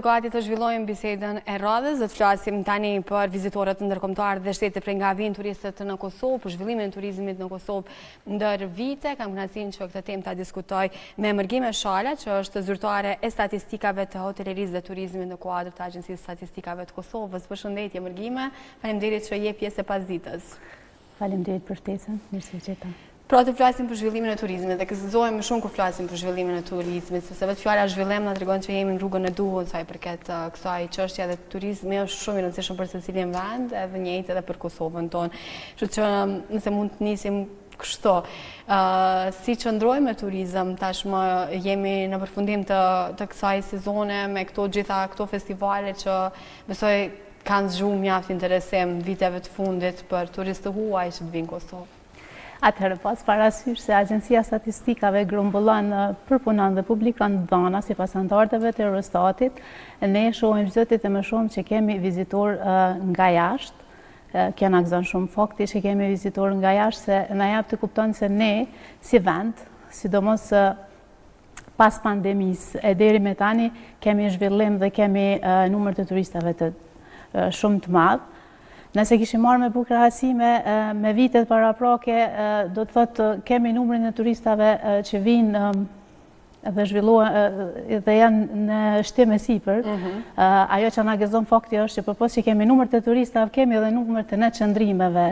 Gati të zhvillojmë bisedën e radhës, dhe të flasim tani për vizitorët ndërkombëtar dhe shtete prej nga vinë turistët në Kosovë, për zhvillimin e turizmit në Kosovë ndër vite. Kam kënaqësinë që këtë temë ta diskutoj me Mërgime Shala, që është zyrtare e statistikave të hotelerisë dhe turizmit në kuadër të Agjencisë Statistikave të Kosovës. Përshëndetje Mërgime, faleminderit që je pjesë e pasdites. Faleminderit për ftesën, mirëse u gjeta. Pra të flasim për zhvillimin e turizmit dhe kësëzohem më shumë kur flasim për zhvillimin e turizmit, sepse vetë fjala zhvillim na tregon që jemi në rrugën e duhur sa i përket kësaj çështje dhe turizmi është shumë i rëndësishëm për secilin vend, edhe njëjtë edhe për Kosovën tonë. Kështu që nëse mund të nisim kështu, si qëndrojmë me turizëm, tashmë jemi në përfundim të kësaj sezone me gjitha këto festivale që besoj kanë zgjuar mjaft interesim viteve të fundit për turistë të huaj që të vinë në Kosovë. Atëherë pas parasysh se Agjencia Statistikave grumbullon, përpunon dhe publikon dhëna sipas standardeve të Eurostatit, ne shohim çdo ditë më shumë që kemi vizitor nga jashtë. Kjo na gëzon shumë fakti që kemi vizitor nga jashtë, se na jap të kupton se ne si vend, sidomos pas pandemisë e deri me tani kemi zhvillim dhe kemi numër të turistave të shumë të madh. Nëse kishim marrë me bukrahasi me vitet paraprake, do të thotë kemi numrin e turistave që vinë dhe zhvillohen dhe janë në shtim e sipër. Ajo që na gëzon fakti është që përpos që kemi numër të turistave, kemi edhe numër të qëndrimeve.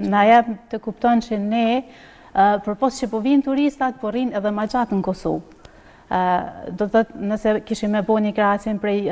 Na jep të kupton që ne, përpos që po vinë turistat, po rrinë edhe më gjatë në Kosovë. Do të thotë nëse kishim me bo një krahasim prej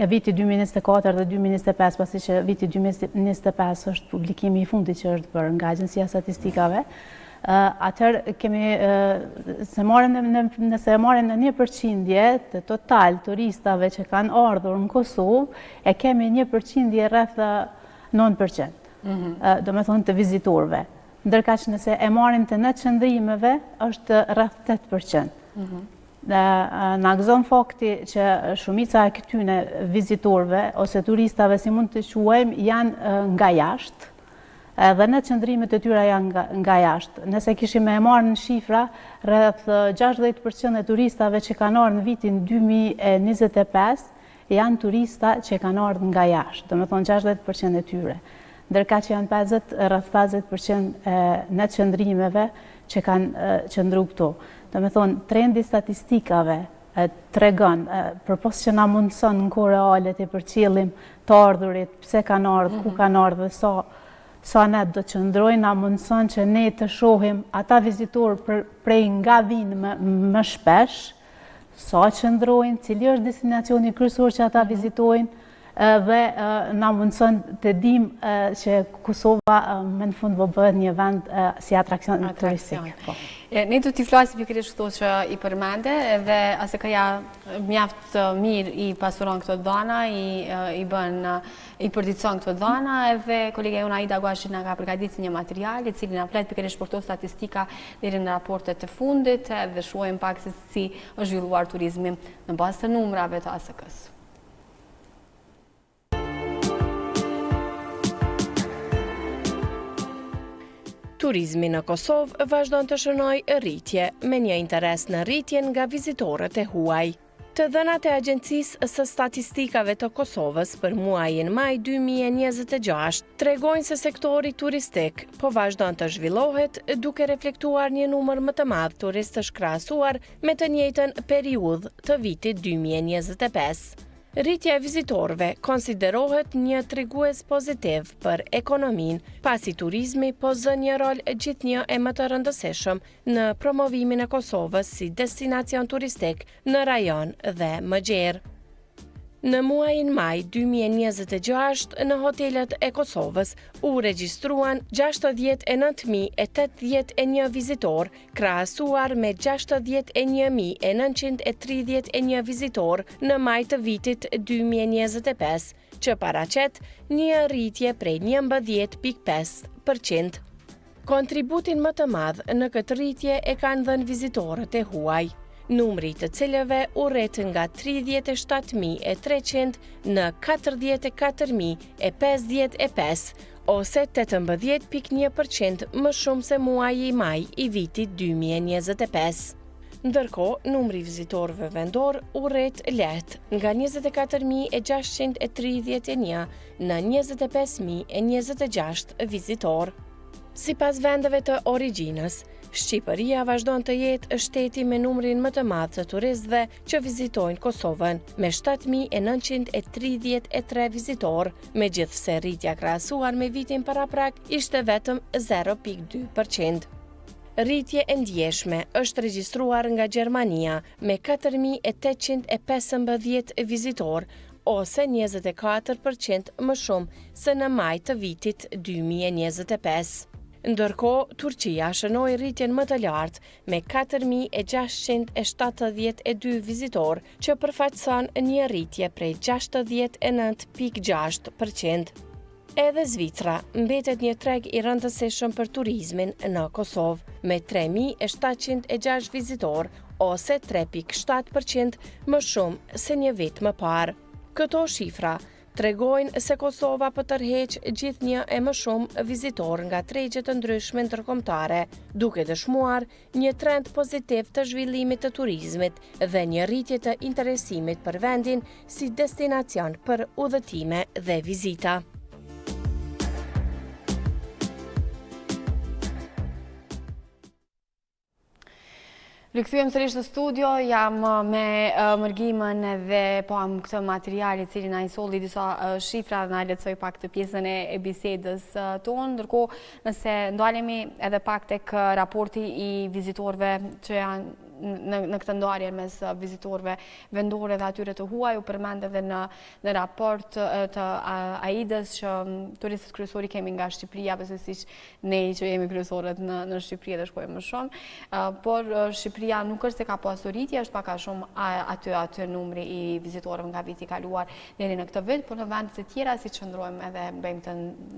viti 2024 dhe 2025, pasi që viti 2025 është publikimi i fundit që është bërë nga Agjencia Statistikave, atëherë kemi, nëse marrim në 1% të total turistave që kanë ardhur në Kosovë, e kemi 1% rreth 9%, do me thonë të vizitorëve. Ndërka që nëse e marrim të qëndrimeve, është rreth 8%. Na gëzon fakti që shumica e këtyne vizitorëve ose turistave, si mund të quajmë, janë nga jashtë, dhe në qëndrimet e tyra janë nga jashtë. Nëse kishim e marrë në shifra, rreth 60% e turistave që kanë ardhur në vitin 2025 janë turista që kanë ardhur nga jashtë, do me thonë 60% e tyre. Ndërka që janë rreth 50% në qëndrimeve që kanë qëndru këto. Do me thonë, trendi statistikave tregon, përpos që na mundëson në kohë reale të përcjellim të ardhurit, pse kanë ardhur, ku kanë ardhur dhe sa ne do të qëndrojnë, na mundëson që ne të shohim ata vizitorë prej nga vinë më shpesh, sa qëndrojnë, cili është destinacioni kryesor që ata vizitojnë, dhe na mundëson të dim që Kosova më në fund bëhet një vend si atrakcion turistik. Ne do t'i flasim pikërisht këto që i përmende, dhe ASK-ja mjaft mirë i pasuron këto dhëna, i përditëson këto dhëna, edhe kolega jona Aida Guashi na ka përgatitur një material i cili na flet pikërisht për këto statistika deri në raportet e fundit, dhe shohim pak se si është zhvilluar turizmi në bazë të numrave të ASK-s. Turizmi në Kosovë vazhdon të shënojë rritje, me një interes në rritjen nga vizitorët e huaj. Të dhënat e Agjencisë së Statistikave të Kosovës për muajin maj 2026 tregojnë se sektori turistik po vazhdon të zhvillohet duke reflektuar një numër më të madh turistësh krahasuar me të njëjtën periudhë të vitit 2025. Rritja e vizitorëve konsiderohet një tregues pozitiv për ekonominë, pasi turizmi po zë një rol gjithnjë e më të rëndësishëm në promovimin e Kosovës si destinacion turistik në rajon dhe më gjerë. Në muajin maj 2026, në hotelet e Kosovës u regjistruan 69.081 vizitor, krahasuar me 61.931 vizitor në maj të vitit 2025, që paraqet një rritje prej 11.5%. Kontributin më të madh në këtë rritje e kanë dhënë vizitorët e huaj, numri të cilëve u rrit nga 37.300 në 44.055, ose 18.1% më shumë se muaji i maj i vitit 2025. Ndërkohë, numri i vizitorëve vendor u rrit lehtë nga 24.631 në 25.026 vizitor. Sipas vendeve të origjinës, Shqipëria vazhdon të jetë shteti me numrin më të madh të turistëve që vizitojnë Kosovën, me 7.933 vizitor, megjithse rritja krahasuar me vitin paraprak ishte vetëm 0.2%. Rritje e ndjeshme është regjistruar nga Gjermania me 4.815 vizitor, ose 24% më shumë se në maj të vitit 2025. Ndërkohë, Turqia shënoi rritjen më të lartë me 4.672 vizitor, që përfaqëson një rritje prej 69.6%. Edhe Zvicra mbetet një treg i rëndësishëm për turizmin në Kosovë, me 3.706 vizitor, ose 3.7% më shumë se një vit më parë. Këto shifra tregojnë se Kosova po tërheq gjithnjë e më shumë vizitor nga tregje të ndryshme ndërkombëtare, duke dëshmuar një trend pozitiv të zhvillimit të turizmit dhe një rritje të interesimit për vendin si destinacion për udhëtime dhe vizita. Rikthyem sërish në studio, jam me mërgimën dhe po am këtë material i cili na i solli disa shifra dhe na lehtësoi pak të pjesën e bisedës tonë, ndërkohë nëse ndalemi edhe pak tek raporti i vizitorëve që janë në këtë ndarje mes vizitorëve vendore dhe atyre të huaj, u përmend edhe në raport të AIDA-s që turistët kryesori kemi nga Shqipëria, pse siç ne që jemi kryesorët në Shqipëri dhe shkojmë më shumë, por Shqipëria nuk është se ka pasur rritje, është pak a shumë aty numri i vizitorëve nga viti i kaluar deri në këtë vit, por në vendet e tjera si qëndrojmë edhe bëjmë të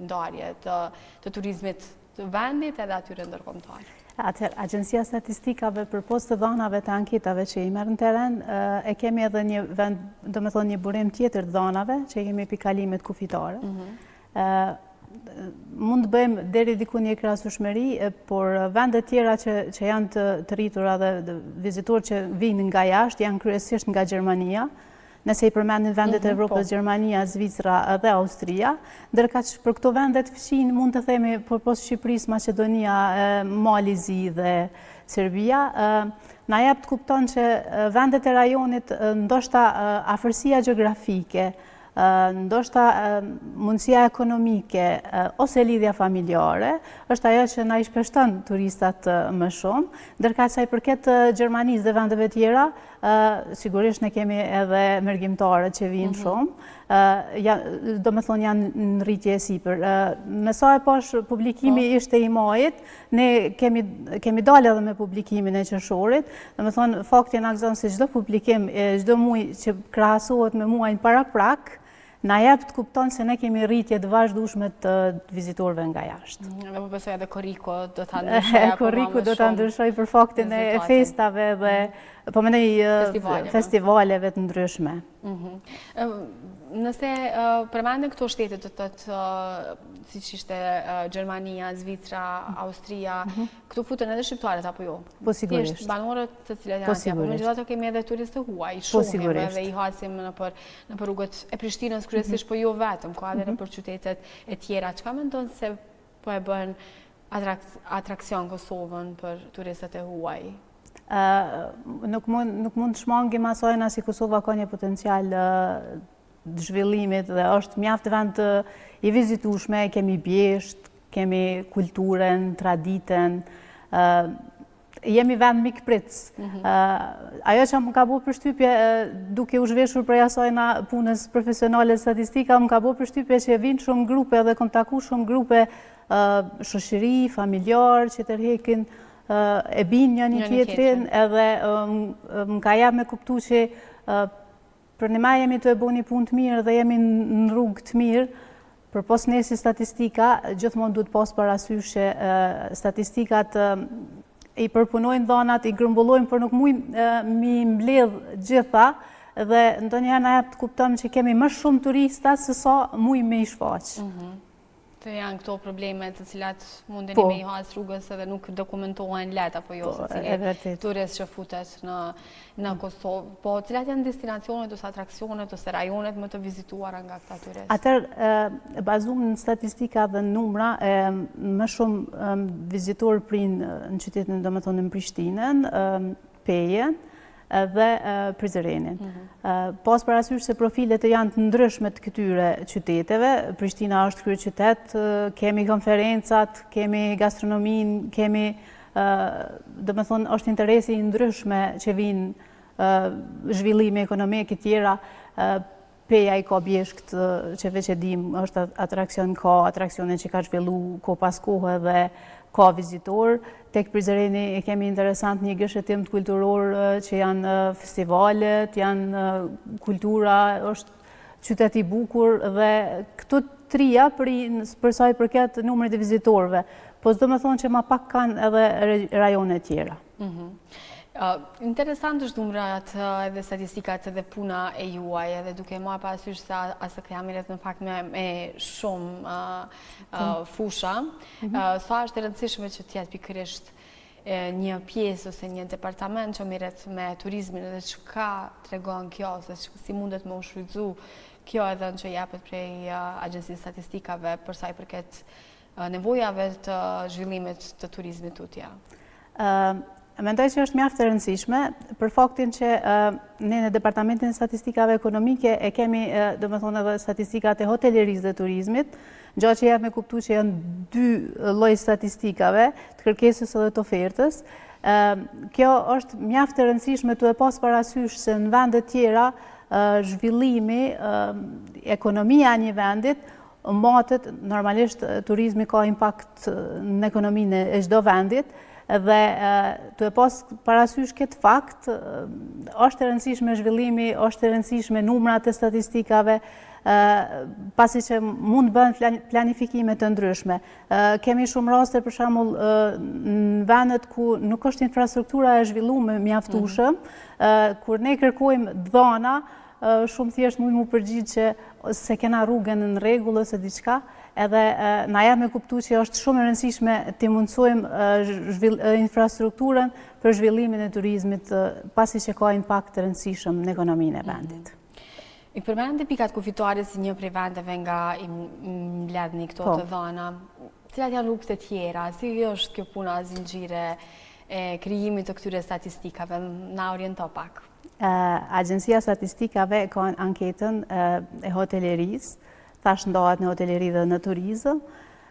ndarje të turizmit të vendit edhe atyre ndërkombëtar. Atëherë, Agjencia Statistikave përpos të dhanave të anketave që i merr në teren, e kemi edhe një vend, domethënë një burim tjetër të dhanave, që kemi pikalimet kufitare. Mund të bëjmë deri diku një krahasueshmëri, por vendet tjera që janë të rritura dhe vizitorë që vinë nga jashtë janë kryesisht nga Gjermania. Nëse i përmendin vendet e Evropës, Gjermania, Zvicra dhe Austria, ndërka që për këto vendet fqin mund të themi përpos Shqipërisë, Maqedonia, Mali Zi dhe Serbia, na jep të kupton që vendet e rajonit ndoshta afërsia gjeografike, ndoshta mundësia ekonomike ose lidhja familjare, është ajo që na i shpeshton turistat më shumë, ndërka sa i përket Gjermanisë dhe vendeve tjera, sigurisht ne kemi edhe mergjimtarët që vinë shumë, do me thonë janë në rritje e sipër. Me sa e pash publikimi ishte i majit, ne kemi dalë edhe me publikimin e qershorit, do me thonë fakti na gëzon se çdo publikim, çdo muaj që krahasohet me muajin paraprak, na jep të kupton se ne kemi rritje të vazhdueshme të vizitorëve nga jashtë. Dhe po besoj edhe Korriku do ta ndryshojë apo Korriku do ta ndryshojë për faktin e festave dhe po mendoj festivaleve të ndryshme. Nëse përmenden këto shtete të siç ishte Gjermania, Zvicra, Austria, këtu futen edhe shqiptarët apo jo? Po sigurisht. Thjesht banorët të cilët janë atje, por megjithatë kemi edhe turistë huaj, shumë edhe i hasim nëpër rrugët e Prishtinës kryesisht, po jo vetëm, ka edhe nëpër qytetet e tjera. Çka mendon se po e bën atraksion Kosovën për turistët e huaj? Nuk mund të shmangim asajna si Kosova ka një potencial të zhvillimit dhe është mjaft vend i vizitueshme, kemi bjesht, kemi kulturën, traditën, jemi vend mikpritës. Ajo që më ka bërë përshtypje, duke u zhveshur prej asajna punës profesionale statistika, më ka bërë përshtypje që vinë shumë grupe dhe kom taku shumë grupe shoqëri, familjar, që tërhekin e binë një tjetrin, edhe më ka jap me kuptu që për një ma jemi të e bo një punë të mirë dhe jemi në rrugë të mirë, për pos ne si statistika, gjithmonë duhet pas parasysh që statistikat i përpunojnë dhanat, i grumbullojnë, për nuk mujnë mi mbledh gjitha, dhe ndonjëherë na jap të kuptojmë që kemi më shumë turista se sa mujnë me i shfaq. Të janë këto probleme të cilat mundeni me I has rrugës edhe nuk dokumentohen let apo jo, se cili turist që futet në Kosovë. Po, cilat janë destinacionet ose atraksionet ose rajonet më të vizituara nga këta turist? Atër, bazum në statistika dhe numra, më shumë vizitor prinë në qytetin, do më thonë në Prishtinën, Pejen, dhe Prizrenin. Pas parasysh se profilet janë të ndryshme të këtyre qyteteve, Prishtina është kryeqytet, kemi konferencat, kemi gastronomin, kemi, dhe me thonë, është interesi ndryshme që vinë zhvillime ekonomike tjera, Peja I ka bjeshkt që veç e dim, është atrakcion ka, atraksione që ka zhvillu ko pas kohë dhe ka vizitor. Tek Prizreni kemi interesant një gëshëtim të kulturor që janë festivalet, janë kultura, është qytet I bukur dhe këto trija për sa I përket numrit të vizitorëve. Po s'do me thonë që ma pak kanë edhe rajone tjera. Interesant është numrat edhe statistikat edhe puna e juaj edhe duke marrë parasysh se asë këjamirët në fakt me shumë fusha. Sa është e rëndësishme që tjetë pikërisht një pjesë ose një departament që merret me turizmin edhe çka tregon kjo, se si mundet me u shfrytzu kjo edhe në që japet prej Agjencisë Statistikave për sa I përket nevojave të zhvillimit të turizmit tutje. Mendoj që është mjaft e rëndësishme për faktin që ne në Departamentin e Statistikave Ekonomike e kemi, do me thonë, edhe statistikat e hotelerisë dhe turizmit, gjatë që jep me kuptu që janë dy lloj statistikave, të kërkesës edhe të ofertës. Kjo është mjaft e rëndësishme të e pas parasysh se në vendet tjera zhvillimi, ekonomia një vendit, matet, normalisht turizmi ka impakt në ekonominë e çdo vendit, dhe të e pas parasysh këtë fakt, është e rëndësishme zhvillimi, është e rëndësishme numrat e statistikave, pasi që mund bën planifikime të ndryshme. Kemi shumë raste, për shembull, në vendet ku nuk është infrastruktura e zhvilluar mjaftueshëm, kur ne kërkojmë dhana, shumë thjesht mund mu përgjigj që se kena rrugën në rregull ose diçka, edhe na jep me kuptu që është shumë e rëndësishme të mundsojmë infrastrukturën për zhvillimin e turizmit, pasi që ka impakt të rëndësishëm në ekonominë e vendit. I përmendni pikat kufitare si një prej vendeve nga I mbledhni këto të dhana. Cilat janë rrugët e tjera? Si është kjo puna zinxhire e krijimit të këtyre statistikave? Na oriento pak. Agjencia Statistikave ka anketën e hotelerisë, thash ndahet në hoteleri dhe në turizëm.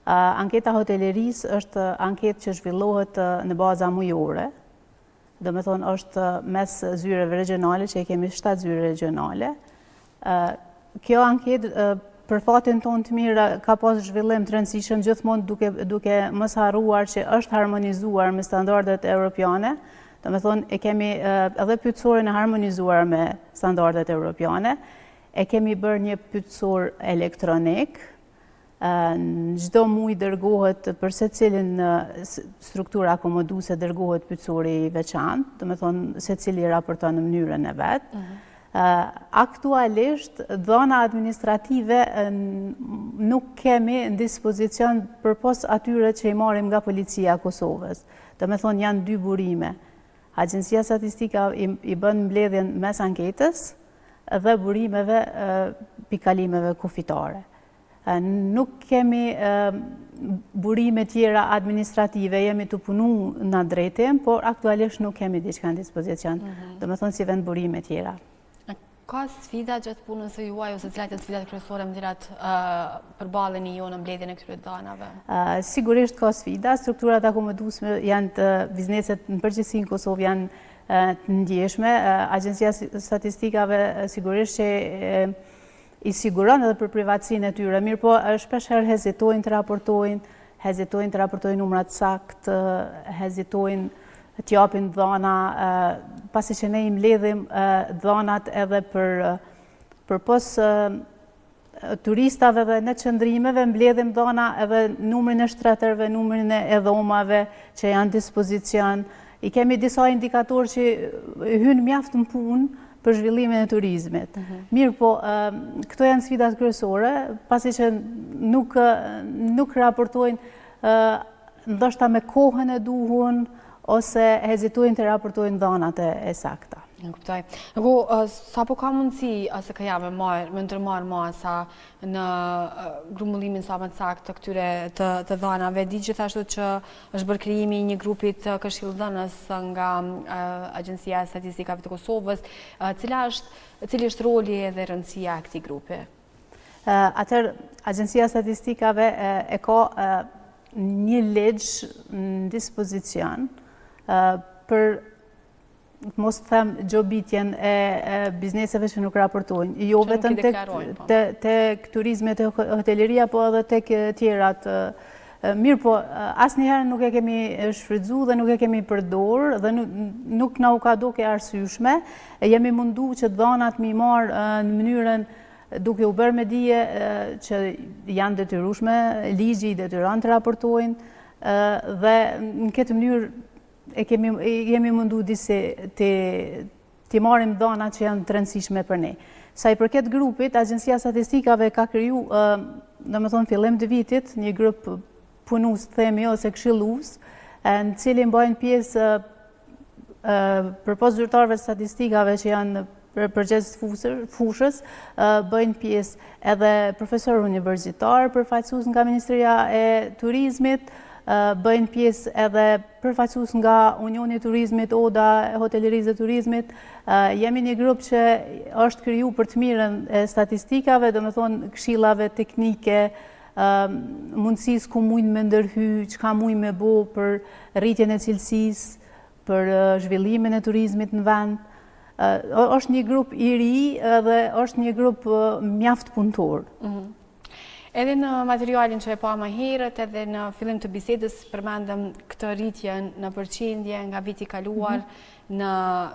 Anketa hotelerisë është anketë që zhvillohet në baza mujore. Do me thonë është mes zyreve regionale, që kemi 7 zyre regionale. Kjo anketë për fatin tonë të mirë ka pas zhvillim të rëndësishëm gjithmonë duke mos harruar që është harmonizuar me standardet europiane. Do me thonë e kemi edhe pyetësorin e harmonizuar me standardet europiane. E kemi bërë një pyetësor elektronik, në çdo muaj dërgohet për secilin struktura akomoduese dërgohet pyetësori I veçantë, do me thonë secili raporton në mënyrën e vet. Aktualisht dhana administrative nuk kemi në dispozicion përpos atyre që I marrim nga policia e Kosovës. Do me thonë janë 2 burime. Agjencia Statistika I bën mbledhjen mes anketës dhe burimeve pikalimeve kufitare. Nuk kemi burime tjera administrative, jemi të punu në drejtim, por aktualisht nuk kemi diçka në dispozicion. Do me thonë si vend burime tjera. Ka sfida gjatë punës së juaj ose cilat janë sfidat kryesore me cilat përballeni ju në mbledhjen e këtyre danave? Sigurisht ka sfida, strukturat akomoduese janë të bizneset në përgjithësi në Kosovë janë të ndjeshme. Agjencia Statistikave sigurisht që I siguron edhe për privatësinë e tyre, mirë po shpeshherë hezitojnë të raportojnë numrat saktë, hezitojnë të japin dhana, pasi që ne I mbledhim dhanat edhe për pos turistave dhe në qëndrimeve, mbledhim dhana edhe numrin e shtretërve, numrin e dhomave që janë dispozicion. I kemi disa indikatorë që hynë mjaft në punë për zhvillimin e turizmit. Mirë po, këto janë sfidat kryesore, pasi që nuk raportojnë ndoshta me kohën e duhur, ose hezitojnë të raportojnë dhënat e sakta. Në kuptoj. Sa po ka mundësi, ose ka me ndërmarrë masa në grumbullimin sa më të saktë të këtyre të dhënave, di gjithashtu që është bërë krijimi i një grupi të këshillëdhënës nga Agjencia e Statistikave të Kosovës. Cili është roli dhe rëndësia e këtij grupi? Atëherë, Agjencia e Statistikave e ka një ligj në dispozicion për mos të them gjobitjen e bizneseve që nuk raportojnë, jo vetëm tek turizmi e hoteleria, po edhe tek tjerat. Mirë po, asnjëherë nuk e kemi shfrytzu dhe nuk e kemi përdor dhe nuk na u ka duke arsyeshme. Jemi mundu që dhënat mi marë në mënyrën duke u bërë me dije që janë detyrueshme, ligji i detyron të raportojnë dhe në këtë mënyrë jemi mundu disi të marrim dhëna që janë të rëndësishme për ne. Sa i përket grupit, Agjencia Statistikave ka kriju, domethënë fillim të vitit, një grup punus, themi, ose këshillues, në cilin bëjnë pjesë përpos zyrtarëve të statistikave që janë përgjegjës fushës, bëjnë pjesë edhe profesor universitar, përfaqësues nga Ministria e Turizmit, bëjnë pjesë edhe përfaqësues nga Unioni i Turizmit, Oda e Hotelerisë dhe Turizmit. Jemi një grup që është kriju për të mirën e statistikave, domethënë këshillave teknike, mundësisë ku mujnë me ndërhy, çka mujnë me bo për rritjen e cilësisë, për zhvillimin e turizmit në vend. Është një grup i ri dhe është një grup mjaft punëtor. Edhe në materialin që e pa më herët, edhe në fillim të bisedës përmendëm këtë rritje në përqindje nga viti kaluar në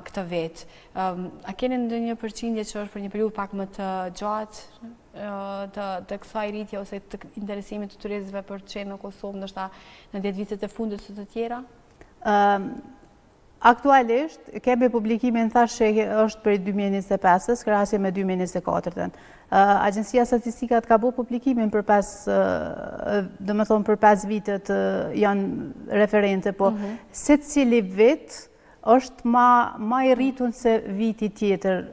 këtë vit. A keni ndonjë përqindje që është për një periudhë pak më të gjatë të kësaj rritje ose të interesimit të turistëve për të qenë në Kosovë, ndoshta në 10 vitet e fundit së të tjera? Aktualisht, kemi publikimin thash që është për 2025-ës, krahasje me 2024-ën. Agjencia Statistikat ka bo publikimin për 5 vitet janë referente, po secili vit është ma i rritun se viti tjetër,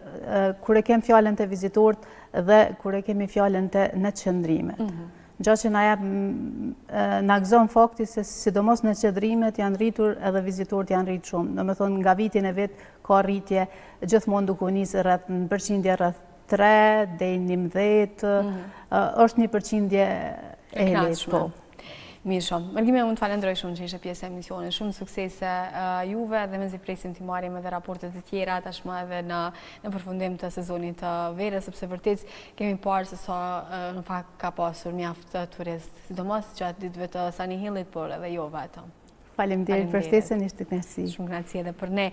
kur e kem fjalën të vizitorët dhe kur e kemi fjalën të në qëndrimet. Gjatë që na gëzon fakti se sidomos në qëndrimet janë rritur edhe vizitorët janë rritur shumë. Do me thonë nga vitin e vit ka rritje gjithmonë duke u nisë rreth në përqindje rreth 3 deri në 11, është një përqindje e lehtëshme. Mirë shumë. Mërgime, unë të falenderoj shumë që ishe pjesë e emisionin. Shumë suksese juve dhe mezi presim të marim edhe raportet e tjera, tashmë edhe në përfundim të sezonit të verës, sepse vërtet kemi parë se sa në fakt ka pasur mjaft turist, sidomos gjatë ditëve të Sani Hillit, por edhe jo vetëm. Faleminderit për ftesën, ishte kënaqësi. Shumë kënaqësi edhe për ne.